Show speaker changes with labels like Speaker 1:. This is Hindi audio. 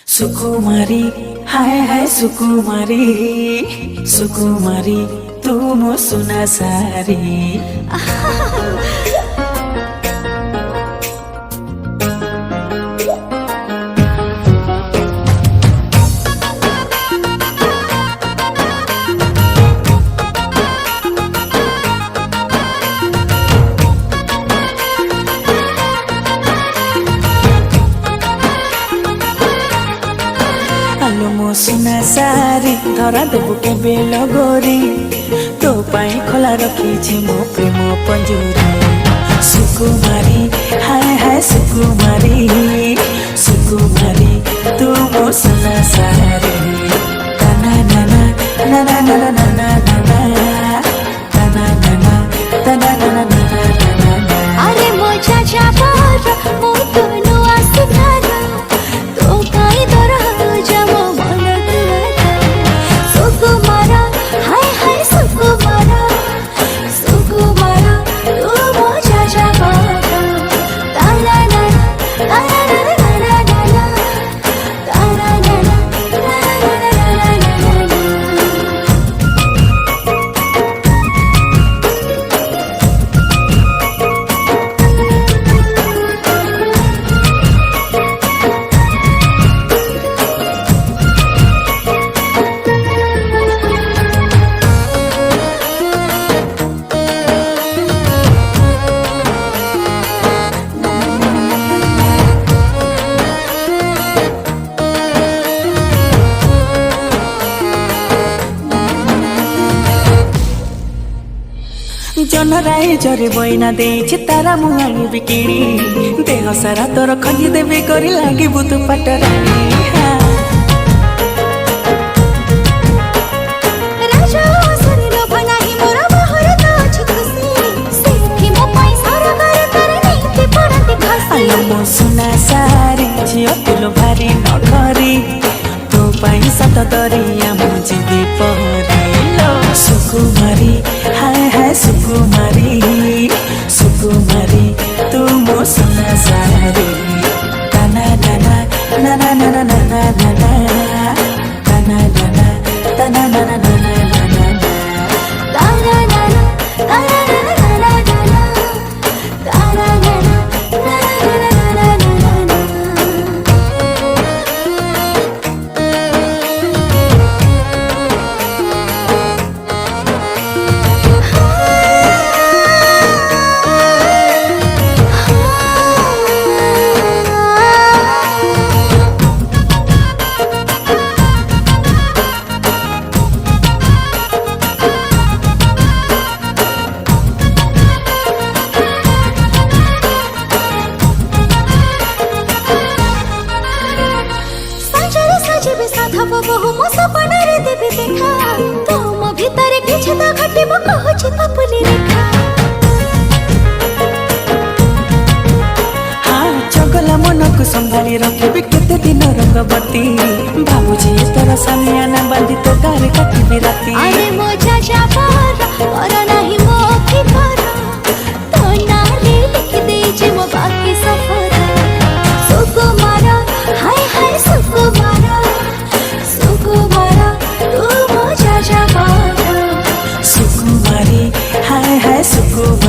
Speaker 1: सुकुमारी हाय हाय सुकुमारी सुकुमारी तू मो सुना सारी मो सुना सारी धरा देबु के बेल गोरी तो पाई खोला रखी मो प्रेम पंजूरी सुकुमारी हाय हाय सुकुमारी सुकुमारी तू मो सुना सारी तना नाना नाना नाना नाना नाना तना नाना तना नाना नाना
Speaker 2: अरे मो चाचा पर मो तनु आसिकारा तो काई दरा जमो मन दुआरा सुकुमारा हाय हाय सुकुमारा सुकुमारा तू मो चाचा पर तारा नाना तारा नाना नाना तारा नाना तारा नाना
Speaker 1: जनराए जरे बइना देछि तारा मुहाई बिकिनी देह सारा तोर खगी देबे करी लागी बुत पटरानी
Speaker 2: राजा सरी लो बनाही मोरा बाहर तो अछि खुशी सेठी मो पैसा रा कर कर नहीं ते पड़ते खसी
Speaker 1: आलो मो सुना सारी झियो तुलो भारी न खरी तो पैसा तो दरिया मो जिदी पहरी लो सुकुमारी हाय हाय सुकुमारी सुकुमारी तू मो सुना सारी तना नाना नाना नाना नाना नाना तना नाना तना नाना नाना नाना
Speaker 2: तारा नाना तारा नाना नाना तारा नाना तारा नाना सजबे साधब बहु मो सपना रे देबे देखा तुम भीतर किछ त घटिब कहछि पपुली रेखा
Speaker 1: हाँ चगला मन को संभाली रखबी केते दिन रंगवती बाबूजी तोर सामियाना बांधी तो गारे काटिबी राती
Speaker 2: अरे मो चाचा पर नहीं मो फिकर तो नारे लिख दे जे मो बाकी सफर सुकुमारा हाय हाय सुकुमारा सुकुमारा तू मो चाचा पर
Speaker 1: सुकुमारी हाय हाय सुकुमारी